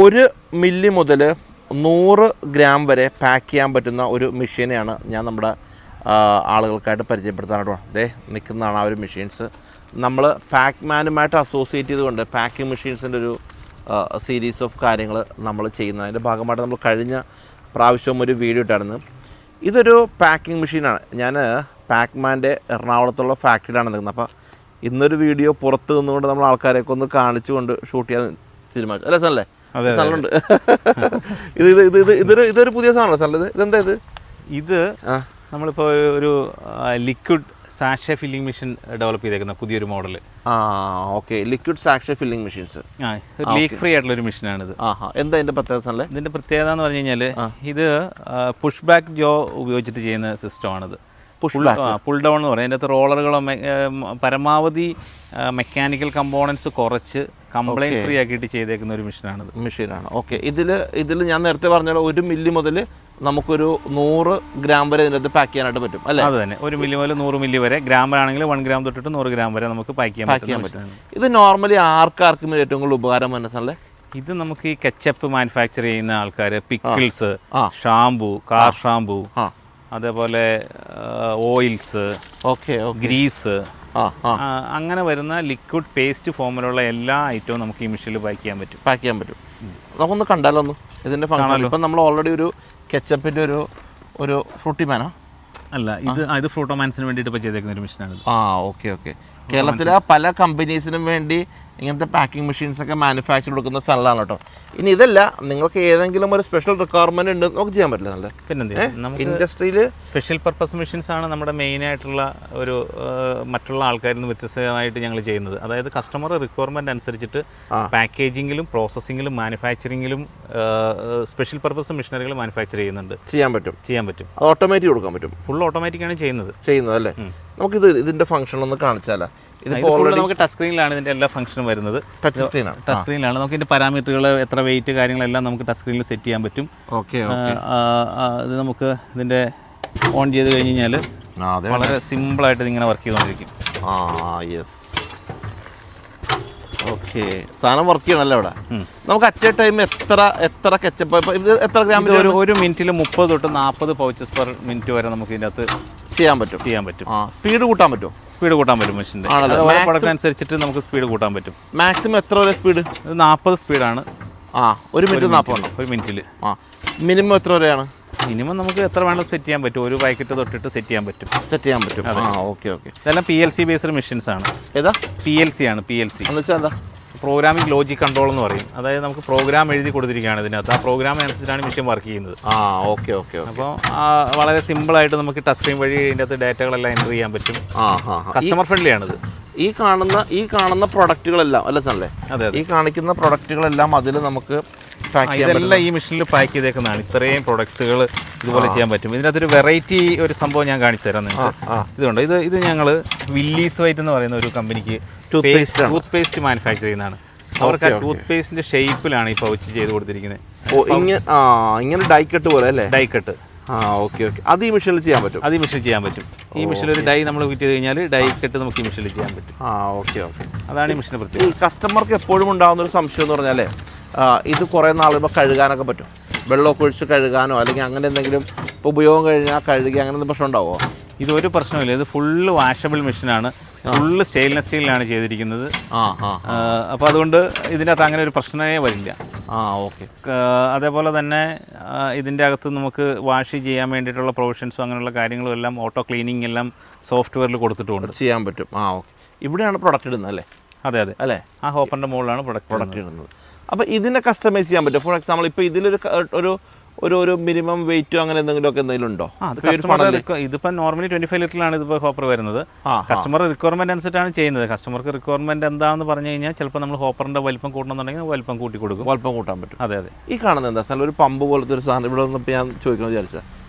1 milli മുതൽ 100 gram വരെ pack ചെയ്യാൻ പറ്റുന്ന ഒരു മെഷീനെയാണ് ഞാൻ നമ്മുടെ ആളുകൾക്കായിട്ട് പരിചയപ്പെടുത്താനായിട്ട് ദേ നിൽക്കുന്നതാണ് ആ ഒരു മെഷീൻസ്. നമ്മൾ പാക്മാനുമായിട്ട് അസോസിയേറ്റ് ചെയ്തുകൊണ്ട് പാക്കിംഗ് മെഷീൻസിൻ്റെ ഒരു സീരീസ് ഓഫ് കാര്യങ്ങൾ നമ്മൾ ചെയ്യുന്നത്. അതിൻ്റെ ഭാഗമായിട്ട് നമ്മൾ കഴിഞ്ഞ പ്രാവശ്യവും ഒരു വീഡിയോ ഇട്ടായിരുന്നു. ഇതൊരു പാക്കിംഗ് മെഷീനാണ്. ഞാൻ പാക്മാൻ്റെ എറണാകുളത്തുള്ള ഫാക്ടറിയിലാണ് നിൽക്കുന്നത്. അപ്പോൾ ഇന്നൊരു വീഡിയോ പുറത്ത് നിന്നുകൊണ്ട് നമ്മൾ ആൾക്കാരെയൊക്കെ ഒന്ന് കാണിച്ചുകൊണ്ട് ഷൂട്ട് ചെയ്യാൻ തീരുമാനിച്ചു. അല്ലേ സാറല്ലേ? സ്ഥലമുണ്ട്. ഇതൊരു പുതിയ സാധനമല്ലോ സാറല്ലേ? ഇതെന്താ ഇത് നമ്മളിപ്പോൾ ഒരു liquid sachet filling machine develop ചെയ്തേക്കുന്ന പുതിയൊരു model. Okay, liquid sachet filling machines. Leak free ആയിട്ടുള്ള ഒരു മെഷീനാണിത്. എന്താ ഇതിൻ്റെ പ്രത്യേകത? ഇതിൻ്റെ പ്രത്യേകത എന്ന് പറഞ്ഞു കഴിഞ്ഞാൽ ഇത് പുഷ് ബാക്ക് ജോ ഉപയോഗിച്ചിട്ട് ചെയ്യുന്ന സിസ്റ്റമാണിത്. പുൾ ഡൗൺ എന്ന് പറയും. അതിൻ്റെ അകത്ത് റോളറുകളോ പരമാവധി മെക്കാനിക്കൽ കമ്പോണൻസ് കുറച്ച് കംപ്ലൈൻറ്റ് ഫ്രീ ആക്കിയിട്ട് ചെയ്തേക്കുന്ന ഒരു മെഷീനാണ്. ഓക്കെ, ഇതിൽ ഞാൻ നേരത്തെ പറഞ്ഞ 1 മില്ലി മുതൽ നമുക്കൊരു 100 ഗ്രാം വരെ ഇതിനകത്ത് പാക്ക് ചെയ്യാനായിട്ട് പറ്റും അല്ലേ? അത് തന്നെ, 1 മില്ലി മുതൽ 100 മില്ലി വരെ. ഗ്രാമിലാണെങ്കിൽ 1 ഗ്രാം തൊട്ടിട്ട് 100 ഗ്രാം വരെ നമുക്ക് പാക്ക് ചെയ്യാൻ പറ്റും. ഇത് നോർമലി ആർക്കാർക്കും ഏറ്റവും കൂടുതൽ ഉപകാരം മനസ്സിലല്ലേ? ഇത് നമുക്ക് ഈ കെച്ചപ്പ് മാനുഫാക്ചർ ചെയ്യുന്ന ആൾക്കാർ, പിക്കിൾസ്, ഷാംപൂ, കാർ ഷാംപൂ, അതേപോലെ ഓയിൽസ്, ഗ്രീസ്, അങ്ങനെ വരുന്ന ലിക്വിഡ് പേസ്റ്റ് ഫോമിലുള്ള എല്ലാ ഐറ്റവും നമുക്ക് ഈ മെഷീനിൽ പാക്ക് ചെയ്യാൻ പറ്റും. നമുക്കൊന്ന് കണ്ടാലോ ഒന്ന് ഇതിൻ്റെ ഫംഗ്ഷൻ. ഇപ്പം നമ്മൾ ഓൾറെഡി ഒരു കെച്ചപ്പിൻ്റെ ഒരു ഫ്രൂട്ടി മാനോ അല്ല, ഇത് ഫ്രൂട്ടോമാൻസിന് വേണ്ടിയിട്ട് ഇപ്പോൾ ചെയ്തേക്കുന്ന ഒരു മെഷീനാണ്. ഓക്കെ. കേരളത്തിലെ പല കമ്പനീസിനും വേണ്ടി ഇങ്ങനത്തെ പാക്കിംഗ് മെഷീൻസ് ഒക്കെ മാനുഫാക്ചർ കൊടുക്കുന്ന സ്ഥലമാണ് കേട്ടോ. ഇനി ഇതല്ല, നിങ്ങൾക്ക് ഏതെങ്കിലും ഒരു സ്പെഷ്യൽ റിക്വയർമെന്റ് ഉണ്ട് നമുക്ക് ചെയ്യാൻ പറ്റില്ല. പിന്നെ നമുക്ക് ഇൻഡസ്ട്രിയിൽ സ്പെഷ്യൽ പർപ്പസ് മെഷീൻസ് ആണ് നമ്മുടെ മെയിൻ ആയിട്ടുള്ള ഒരു മറ്റുള്ള ആൾക്കാരിൽ നിന്ന് വ്യത്യസ്തമായിട്ട് ഞങ്ങൾ ചെയ്യുന്നത്. അതായത് കസ്റ്റമർ റിക്വയർമെന്റ് അനുസരിച്ചിട്ട് പാക്കേജിങ്ങിലും പ്രോസസ്സിങ്ങിലും മാനുഫാക്ചറിങ്ങിലും സ്പെഷ്യൽ പർപ്പസ് മെഷീനറികൾ മാനുഫാക്ചർ ചെയ്യുന്നുണ്ട്. ചെയ്യാൻ പറ്റും. അത് ഓട്ടോമാറ്റിക് കൊടുക്കാൻ പറ്റും. ഫുൾ ഓട്ടോമാറ്റിക്കാണ് ചെയ്യുന്നത് അല്ലേ? നമുക്കിത് ഇതിന്റെ ഫംഗ്ഷൻ ഒന്ന് കാണിച്ചാലോ? നമുക്ക് ടച്ച് സ്ക്രീനിലാണ് ഇതിന്റെ എല്ലാ ഫംഗ്ഷനും വരുന്നത്. ടച്ച് സ്ക്രീനിലാണ് നമുക്ക് ഇതിന്റെ പാരാമീറ്ററുകൾ, എത്ര വെയിറ്റ്, കാര്യങ്ങളെല്ലാം നമുക്ക് ടച്ച് സ്ക്രീനിൽ സെറ്റ് ചെയ്യാൻ പറ്റും. ഇത് നമുക്ക് ഇതിന്റെ ഓൺ ചെയ്ത് കഴിഞ്ഞ് കഴിഞ്ഞാൽ വളരെ സിമ്പിളായിട്ട് ഇതിങ്ങനെ വർക്ക് ചെയ്തുകൊണ്ടിരിക്കും. ഓക്കെ, സാധനം വർക്ക് ചെയ്യണല്ലോ ഇവിടെ. നമുക്ക് അറ്റ് എ ടൈം എത്ര കെച്ചപ്പ്, എത്ര ഗ്രാം? ഒരു മിനിറ്റിൽ 30 തൊട്ട് 40 പൗച്ചസ് പെർ മിനിറ്റ് വരെ നമുക്ക് ഇതിൻ്റെ അകത്ത് ചെയ്യാൻ പറ്റും. സ്പീഡ് കൂട്ടാൻ പറ്റും. മെഷീൻ്റെ പ്രൊഡക്റ്റ് അനുസരിച്ചിട്ട് നമുക്ക് സ്പീഡ് കൂട്ടാൻ പറ്റും. മാക്സിമം എത്ര വരെ സ്പീഡ്? 40 സ്പീഡാണ്. 1 മിനിറ്റ് 40 ഒരു മിനിറ്റിൽ. മിനിമം എത്ര വരെയാണ്? മിനിമം നമുക്ക് എത്ര വേണം സെറ്റ് ചെയ്യാൻ പറ്റും. ഒരു പാക്കറ്റ് തൊട്ടിട്ട് സെറ്റ് ചെയ്യാൻ പറ്റും. ഓക്കെ. ഇതെല്ലാം PLC ബേസ്ഡ് മെഷീൻസ് ആണ്. ഏതാ? PLC ആണ്. എന്ന് വെച്ചാൽ എന്താ? പ്രോഗ്രാമിംഗ് ലോജിക് കൺട്രോൾ എന്ന് പറയും. അതായത് നമുക്ക് പ്രോഗ്രാം എഴുതി കൊടുത്തിരിക്കുകയാണ് ഇതിനകത്ത്. ആ പ്രോഗ്രാമിനനുസരിച്ചാണ് മെഷീൻ വർക്ക് ചെയ്യുന്നത്. അപ്പോൾ വളരെ സിമ്പിളായിട്ട് നമുക്ക് ടച്ച് സ്ക്രീൻ വഴി ഇതിൻ്റെ അകത്ത് ഡാറ്റകളെല്ലാം എൻ്റർ ചെയ്യാൻ പറ്റും. കസ്റ്റമർ ഫ്രണ്ട്ലി ആണിത്. ഈ കാണുന്ന പ്രൊഡക്റ്റുകളെല്ലാം അല്ലേ സാറല്ലേ? അതെ. ഈ കാണിക്കുന്ന പ്രൊഡക്റ്റുകളെല്ലാം അതിൽ നമുക്ക് ഇതെല്ലാം ഈ മെഷീനിൽ പാക്ക് ചെയ്തേക്കുന്നതാണ്. ഇത്രയും പ്രൊഡക്ട്സുകൾ ഇതുപോലെ ചെയ്യാൻ പറ്റും. ഇതിനകത്തൊരു വെറൈറ്റി ഒരു സംഭവം ഞാൻ കാണിച്ചു തരാം നിങ്ങൾക്ക്. ഇതുണ്ട്. ഇത് ഞങ്ങൾ വില്ലീസ് വൈറ്റ് എന്ന് പറയുന്ന ഒരു കമ്പനിക്ക് ടൂത്ത് പേസ്റ്റ് മാനുഫാക്ചർ ചെയ്യുന്നതാണ്. അവർക്ക് ആ ടൂത്ത് പേസ്റ്റിന്റെ ഷേപ്പിലാണ് ഈ പൗച്ച് ചെയ്ത് കൊടുത്തിരിക്കുന്നത്. ഇങ്ങനെ ഡൈക്കട്ട് പോലെ അല്ലേ? ഡൈക്കട്ട്. ഓക്കെ. അത് ഈ മെഷീനിൽ ചെയ്യാൻ പറ്റും. ഈ മെഷീനിൽ ഒരു ഡൈ നമ്മൾ ഫിറ്റ് ചെയ്ത് കഴിഞ്ഞാൽ ഡൈ കട്ട് നമുക്ക് ഈ മെഷീനിൽ ചെയ്യാൻ പറ്റും. ഓക്കെ. അതാണ് ഈ മെഷീനെ പ്രത്യേകത. ഈ കസ്റ്റമർക്ക് എപ്പോഴും ഉണ്ടാകുന്ന ഒരു സംശയം എന്ന് പറഞ്ഞാൽ ഇത് കുറേ നാളുമ്പോൾ കഴുകാനൊക്കെ പറ്റും. വെള്ളമൊക്കെ ഒഴിച്ച് കഴുകാനോ അല്ലെങ്കിൽ അങ്ങനെ എന്തെങ്കിലും ഇപ്പോൾ ഉപയോഗം കഴിഞ്ഞാൽ കഴുകി അങ്ങനെ എന്തെങ്കിലും പ്രശ്നം ഉണ്ടാവുമോ? ഇതൊരു പ്രശ്നമില്ല. ഇത് ഫുള്ള് വാഷബിൾ മെഷീനാണ്. ഫുള്ള് സ്റ്റെയിൻലെസ് സ്റ്റീലിലാണ് ചെയ്തിരിക്കുന്നത്. അപ്പോൾ അതുകൊണ്ട് ഇതിനകത്ത് അങ്ങനെ ഒരു പ്രശ്നമേ വരില്ല. ഓക്കെ. അതേപോലെ തന്നെ ഇതിൻ്റെ അകത്ത് നമുക്ക് വാഷ് ചെയ്യാൻ വേണ്ടിയിട്ടുള്ള പ്രൊവിഷൻസും അങ്ങനെയുള്ള കാര്യങ്ങളും എല്ലാം ഓട്ടോ ക്ലീനിങ് എല്ലാം സോഫ്റ്റ്വെയറിൽ കൊടുത്തിട്ടുണ്ട്. ചെയ്യാൻ പറ്റും. ഓക്കെ. ഇവിടെയാണ് പ്രൊഡക്റ്റ് ഇടുന്നത് അല്ലേ? അതെ അല്ലേ? ആ ഹോപ്പറിൻ്റെ മുകളിലാണ് പ്രൊഡക്റ്റ് ഇടുന്നത്. അപ്പോൾ ഇതിനെ കസ്റ്റമൈസ് ചെയ്യാൻ പറ്റും. ഫോർ എക്സാമ്പിൾ ഇപ്പോൾ ഇതിലൊരു ഒരു മിനിമം വെയിറ്റോ അങ്ങനെ എന്തെങ്കിലും ഉണ്ടോ? ഇതിപ്പോൾ നോർമലി 25 ലിറ്ററിലാണ് ഇതിപ്പോൾ ഹോപ്പർ വരുന്നത്. കസ്റ്റമർ റിക്വയർമെന്റ് അനുസരിച്ചാണ് ചെയ്യുന്നത്. കസ്റ്റമർക്ക് റിക്വയർമെന്റ് എന്താണെന്ന് പറഞ്ഞു കഴിഞ്ഞാൽ ചിലപ്പോൾ നമ്മൾ ഹോപ്പറിന്റെ വലിപ്പം കൂട്ടണമെന്നുണ്ടെങ്കിൽ വലിപ്പം കൂട്ടി കൊടുക്കും. വലിപ്പം കൂട്ടാൻ പറ്റും. അതെ. ഈ കാണുന്നത് എന്താ സാർ? ഒരു പമ്പ് പോലത്തെ ഒരു സാധനം ഇവിടെ വന്നപ്പോൾ ഞാൻ ചോദിക്കണമെന്ന് വിചാരിച്ചാൽ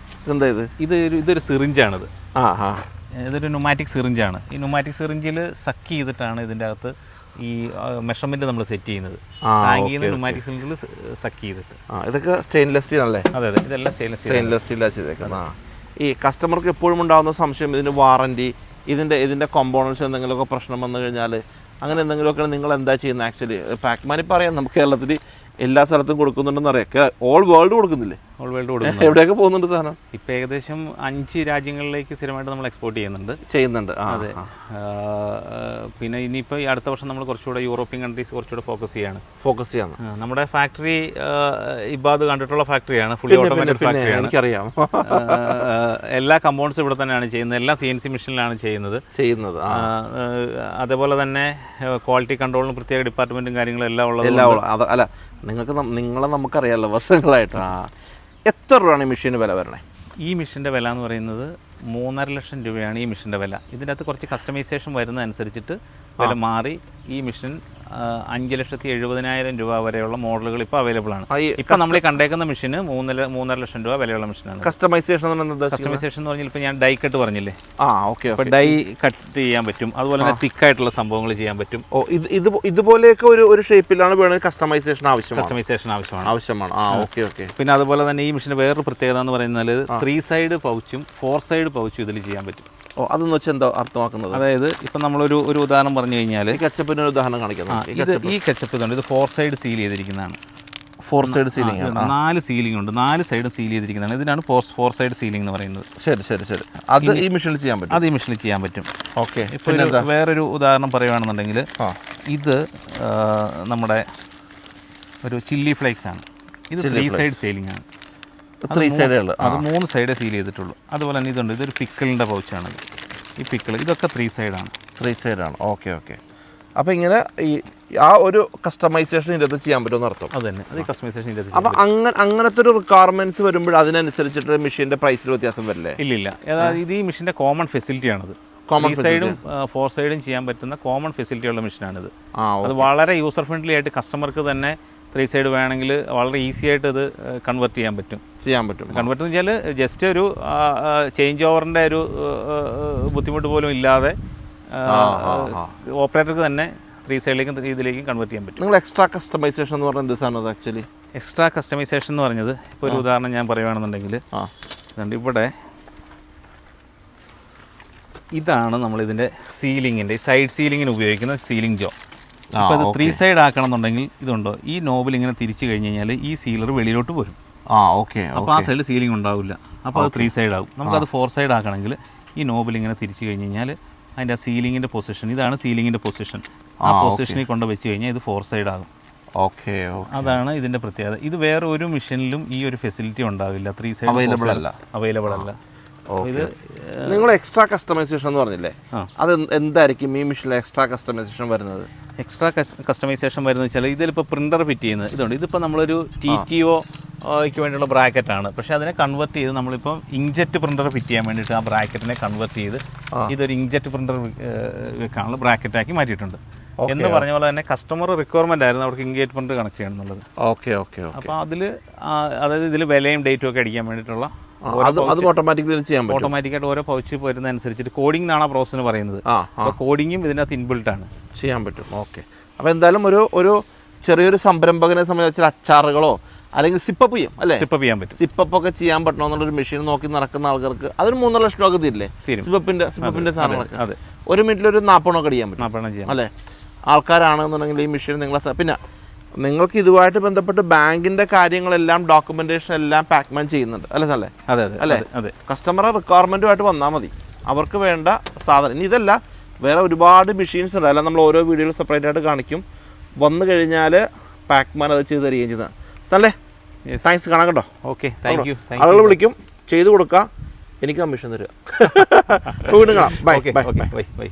ഇതെന്താ? ഇതൊരു സിറിഞ്ചാണിത്. ഇതൊരു ന്യൂമാറ്റിക് സിറിഞ്ചാണ്. ഈ ന്യൂമാറ്റിക് സിറിഞ്ചിൽ സക്ക് ചെയ്തിട്ടാണ് ഇതിൻ്റെ അകത്ത് ഈ മെഷർമെന്റ് നമ്മൾ സെറ്റ് ചെയ്യുന്നത്. ന്യൂമാറ്റിക് സിലിണ്ടറിൽ സക്ക് ചെയ്തിട്ട്. ഇതൊക്കെ സ്റ്റെയിൻലെസ് സ്റ്റീൽ അല്ലേ? അതെ. ഇതെല്ലാം സ്റ്റെയിൻലെസ് സ്റ്റീലാണ് ചെയ്തേക്കുന്നത്. ഈ കസ്റ്റമർക്ക് എപ്പോഴും ഉണ്ടാകുന്ന സംശയം, ഇതിന് വാറണ്ടി, ഇതിൻ്റെ കോമ്പോണൻസ് എന്തെങ്കിലുമൊക്കെ പ്രശ്നം വന്നു കഴിഞ്ഞാൽ അങ്ങനെ എന്തെങ്കിലുമൊക്കെ നിങ്ങൾ എന്താ ചെയ്യുന്നത്? ആക്ച്വലി പാക്മാൻ ഇപ്പോൾ അറിയാം, നമുക്ക് കേരളത്തിൽ എല്ലാ സ്ഥലത്തും കൊടുക്കുന്നുണ്ടെന്ന് അറിയാം. ഓൾ വേൾഡ് കൊടുക്കുന്നില്ലേ? ഓൾ വേൾഡ് കൊടുക്കുന്നു. എവിടെയൊക്കെ പോകുന്നുണ്ട് സാധനം? ഇപ്പം ഏകദേശം 5 രാജ്യങ്ങളിലേക്ക് സ്ഥിരമായിട്ട് നമ്മൾ എക്സ്പോർട്ട് ചെയ്യുന്നുണ്ട്. അതെ. പിന്നെ ഇനിയിപ്പോൾ ഈ അടുത്ത വർഷം നമ്മൾ കുറച്ചുകൂടെ യൂറോപ്യൻ കൺട്രീസ് കുറച്ചുകൂടെ ഫോക്കസ് ചെയ്യാണ്. നമ്മുടെ ഫാക്ടറി ഇബാദ് കണ്ടിട്ടുള്ള ഫാക്ടറിയാണ്, ഫുള്ളി ഓട്ടോമാറ്റിക് ഫാക്ടറിയാണ്. എനിക്കറിയാം. എല്ലാ കമ്പൗണ്ട്സും ഇവിടെ തന്നെയാണ് ചെയ്യുന്നത്, എല്ലാം CNC മെഷീനിലാണ് ചെയ്യുന്നത്. അതേപോലെ തന്നെ ക്വാളിറ്റി കൺട്രോളിന് പ്രത്യേക ഡിപ്പാർട്ട്മെൻറ്റും കാര്യങ്ങളും എല്ലാം ഉള്ളത്. അല്ല, നിങ്ങളെ നമുക്കറിയാമല്ലോ വർഷങ്ങളായിട്ട്. എത്ര രൂപയാണ് ഈ മെഷീന് വില വരണേ? ഈ മെഷീൻ്റെ വില എന്ന് പറയുന്നത് 3.5 ലക്ഷം രൂപയാണ് ഈ മെഷീൻ്റെ വില. ഇതിൻ്റെ അകത്ത് കുറച്ച് കസ്റ്റമൈസേഷൻ വരുന്നതനുസരിച്ചിട്ട് വില മാറി ഈ മെഷീൻ 5,70,000 രൂപ വരെയുള്ള മോഡലുകൾ ഇപ്പോൾ അവൈലബിൾ ആണ്. ഇപ്പം നമ്മൾ ഈ കണ്ടേക്കുന്ന മെഷീന് 3.5 ലക്ഷം രൂപ വിലയുള്ള മെഷീനാണ്. കസ്റ്റമൈസേഷൻ എന്ന് പറഞ്ഞാൽ ഇപ്പോൾ ഞാൻ ഡൈ കട്ട് പറഞ്ഞില്ലേ, ഇപ്പോൾ ഡൈ കട്ട് ചെയ്യാൻ പറ്റും. അതുപോലെ തന്നെ തിക്കായിട്ടുള്ള സംഭവങ്ങൾ ചെയ്യാൻ പറ്റും. ഇതുപോലെയൊക്കെ ഒരു ഷേപ്പിലാണ് വേണമെങ്കിൽ കസ്റ്റമൈസേഷൻ ആവശ്യമാണ്. പിന്നെ അതുപോലെ തന്നെ ഈ മെഷീന് വേറൊരു പ്രത്യേകത എന്ന് പറയുന്നത് 3 സൈഡ് പൗച്ചും 4 സൈഡ് പൗച്ചും ഇതിൽ ചെയ്യാൻ പറ്റും. അതെന്ന് വെച്ചാൽ എന്താ അർത്ഥമാക്കുന്നത്? അതായത് ഇപ്പം നമ്മളൊരു ഉദാഹരണം പറഞ്ഞു കഴിഞ്ഞാൽ കെച്ചപ്പിന് ഒരു ഉദാഹരണം കാണിക്കുന്നത്. ഈ കെച്ചപ്പ് ഇതുണ്ട്, ഇത് 4 സൈഡ് സീൽ ചെയ്തിരിക്കുന്നതാണ്. 4 സൈഡ് സീലിംഗ് ആണ്. 4 സീലിംഗ് ഉണ്ട്, 4 സൈഡ് സീൽ ചെയ്തിരിക്കുന്നതാണ്. ഇതിനാണ് 4 സൈഡ് സീലിംഗ് എന്ന് പറയുന്നത്. ശരി. അത് ഈ മെഷീനിൽ ചെയ്യാൻ പറ്റും. അത് ഈ മെഷീനിൽ ചെയ്യാൻ പറ്റും. ഓക്കെ. ഇപ്പോൾ വേറൊരു ഉദാഹരണം പറയുകയാണെന്നുണ്ടെങ്കിൽ ഇത് നമ്മുടെ ഒരു ചില്ലി ഫ്ലേക്സ് ആണ്. ഇത് 3 സൈഡ് സീലിംഗ് ആണ്. 3 സൈഡുകൾ, അത് 3 സൈഡ് സീൽ ചെയ്തിട്ടുള്ളൂ. അതുപോലെ തന്നെ ഇതുണ്ട്, ഇതൊരു പിക്കിളിൻ്റെ പൗച്ചാണ്. ഈ പിക്കിൾ ഇതൊക്കെ 3 സൈഡാണ്. ഓക്കെ. അപ്പോൾ ഇങ്ങനെ ആ ഒരു കസ്റ്റമൈസേഷൻ ഇതിനകത്ത് ചെയ്യാൻ പറ്റുമെന്ന് അർത്ഥം. അത് തന്നെ, അത് കസ്റ്റമൈസേഷൻ. അപ്പോൾ അങ്ങനത്തെ ഒരു റിക്വയർമെന്റ്സ് വരുമ്പോൾ അതിനനുസരിച്ചിട്ട് മെഷീൻ്റെ പ്രൈസിൽ വ്യത്യാസം വരില്ലേ? ഇല്ല. അതായത് ഇത് ഈ മെഷീൻ്റെ കോമൺ ഫെസിലിറ്റിയാണത്. 3 സൈഡും 4 സൈഡും ചെയ്യാൻ പറ്റുന്ന കോമൺ ഫെസിലിറ്റി ഉള്ള മെഷീനാണിത്. അത് വളരെ യൂസർ ഫ്രണ്ട്ലി ആയിട്ട് കസ്റ്റമർക്ക് തന്നെ 3 സൈഡ് വേണമെങ്കിൽ വളരെ ഈസി ആയിട്ട് ഇത് കൺവെർട്ട് ചെയ്യാൻ പറ്റും. കൺവെർട്ട് എന്ന് വെച്ചാൽ ജസ്റ്റ് ഒരു ചേഞ്ച് ഓവറിൻ്റെ ഒരു ബുദ്ധിമുട്ട് പോലും ഇല്ലാതെ ഓപ്പറേറ്റർക്ക് തന്നെ 3 സൈഡിലേക്കും ഇതിലേക്കും കൺവെർട്ട് ചെയ്യാൻ പറ്റും. നിങ്ങൾ എക്സ്ട്രാ കസ്റ്റമൈസേഷൻ എന്ന് പറഞ്ഞാൽ എന്ത് സാധനം? ആക്ച്വലി എക്സ്ട്രാ കസ്റ്റമൈസേഷൻ എന്ന് പറഞ്ഞത് ഇപ്പോൾ ഒരു ഉദാഹരണം ഞാൻ പറയുകയാണെന്നുണ്ടെങ്കിൽ ഇവിടെ ഇതാണ് നമ്മളിതിൻ്റെ സീലിങ്ങിൻ്റെ സൈഡ് സീലിങ്ങിന് ഉപയോഗിക്കുന്ന സീലിംഗ് ജോ. അപ്പോൾ ഇത് 3 സൈഡ് ആക്കണം എന്നുണ്ടെങ്കിൽ ഇതുണ്ടോ, ഈ നോബിൽ ഇങ്ങനെ തിരിച്ചു കഴിഞ്ഞ് കഴിഞ്ഞാൽ ഈ സീലർ വെളിയിലോട്ട് പോരും. അപ്പോൾ ആ സൈഡിൽ സീലിംഗ് ഉണ്ടാവില്ല. അപ്പോൾ അത് 3 സൈഡ് ആകും. നമുക്കത് 4 സൈഡ് ആക്കണമെങ്കിൽ ഈ നോബിൽ ഇങ്ങനെ തിരിച്ചു കഴിഞ്ഞ് കഴിഞ്ഞാൽ അതിൻ്റെ ആ സീലിങ്ങിൻ്റെ പൊസിഷൻ, ഇതാണ് സീലിങ്ങിൻ്റെ പൊസിഷൻ. ആ പൊസിഷനിൽ കൊണ്ട് വെച്ച് കഴിഞ്ഞാൽ ഇത് 4 സൈഡ് ആകും. അതാണ് ഇതിൻ്റെ പ്രത്യേകത. ഇത് വേറെ ഒരു മെഷീനിലും ഈ ഒരു ഫെസിലിറ്റി ഉണ്ടാവില്ല. 3 സൈഡ് അവൈലബിൾ അല്ല. ഇത് നിങ്ങൾ എക്സ്ട്രാ കസ്റ്റമൈസേഷൻ എന്ന് പറഞ്ഞില്ലേ, അത് എന്തായിരിക്കും ഈ മെഷീനിൽ എക്സ്ട്രാ കസ്റ്റമൈസേഷൻ വരുന്നത്? എക്സ്ട്രാ കസ്റ്റമൈസേഷൻ വരുന്നത് വെച്ചാൽ ഇതിലിപ്പോൾ പ്രിൻ്റർ ഫിറ്റ് ചെയ്യുന്നത് ഇതുണ്ട്. ഇതിപ്പോൾ നമ്മളൊരു TTOയ്ക്ക് വേണ്ടിയുള്ള ബ്രാക്കറ്റാണ്. പക്ഷേ അതിനെ കൺവെർട്ട് ചെയ്ത് നമ്മളിപ്പം ഇങ്ക്ജെറ്റ് പ്രിൻ്റർ ഫിറ്റ് ചെയ്യാൻ വേണ്ടിയിട്ട് ആ ബ്രാക്കറ്റിനെ കൺവെർട്ട് ചെയ്ത് ഇതൊരു ഇങ്ക്ജെറ്റ് പ്രിൻ്റർ വെക്കാനുള്ള ബ്രാക്കറ്റാക്കി മാറ്റിയിട്ടുണ്ട്. എന്ന് പറഞ്ഞ പോലെ തന്നെ കസ്റ്റമർ റിക്വയർമെൻ്റ് ആയിരുന്നു അവർക്ക് ഇങ്ക്ജെറ്റ് പ്രിൻ്റർ കണക്ട് ചെയ്യണം എന്നുള്ളത്. അപ്പോൾ അതിൽ അതായത് ഇതിൽ വിലയും ഡേറ്റും ഒക്കെ അടിക്കാൻ വേണ്ടിയിട്ടുള്ള ഓട്ടോമാറ്റിക്കായിട്ട് ഓരോ പൗച്ച് വരുന്നതനുസരിച്ചിട്ട് കോഡിംഗ് എന്നാണ് ആ പ്രോസസ്സിന് പറയുന്നത്. അപ്പോൾ കോഡിങ്ങും ഇതിനകത്ത് ഇൻബിൽട്ട് ആണ്, ചെയ്യാൻ പറ്റും. അപ്പോൾ എന്തായാലും ഒരു ചെറിയൊരു സംരംഭകനെ സംബന്ധിച്ച് അച്ചാറുകളോ അല്ലെങ്കിൽ സിപ്പപ്പ് ചെയ്യാം അല്ലേ? സിപ്പപ്പ് ചെയ്യാൻ പറ്റും. സിപ്പപ്പൊക്കെ ചെയ്യാൻ പറ്റണമെന്നുള്ളൊരു മെഷീൻ നോക്കി നടക്കുന്ന ആൾക്കാർക്ക് അതൊരു 3.5 ലക്ഷം രൂപ തീരില്ലേ? സിപ്പപ്പിന്റെ സാധനങ്ങളൊക്കെ അതെ, ഒരു മിനിറ്റിലൊരു 40 അടിയാൻ പറ്റും അല്ലേ? ആൾക്കാരാണെന്നുണ്ടെങ്കിൽ ഈ മെഷീൻ നിങ്ങളെ പിന്നെ നിങ്ങൾക്ക് ഇതുമായിട്ട് ബന്ധപ്പെട്ട് ബാങ്കിന്റെ കാര്യങ്ങളെല്ലാം ഡോക്യുമെന്റേഷൻ എല്ലാം പാക്മാൻ ചെയ്യുന്നുണ്ട് അല്ലേ? അതെ. കസ്റ്റമർ റിക്വയർമെന്റുമായിട്ട് വന്നാൽ മതി, അവർക്ക് വേണ്ട സാധനം. ഇനി ഇതല്ല, വേറെ ഒരുപാട് മെഷീൻസ് ഉണ്ട്, അല്ല നമ്മൾ ഓരോ വീഡിയോയിൽ സെപ്പറേറ്റ് ആയിട്ട് കാണിക്കും. വന്നു കഴിഞ്ഞാൽ പാക്മാൻ അത് ചെയ്ത് തരികയും ചെയ്തതാണ്. അല്ലേ? താങ്ക്സ്, കാണാം കേട്ടോ. Okay, thank you. ആളുകൾ വിളിക്കും, ചെയ്ത് കൊടുക്കാം, എനിക്ക് കമ്മീഷൻ തരിക. വീണ്ടും കാണാം. ബൈ.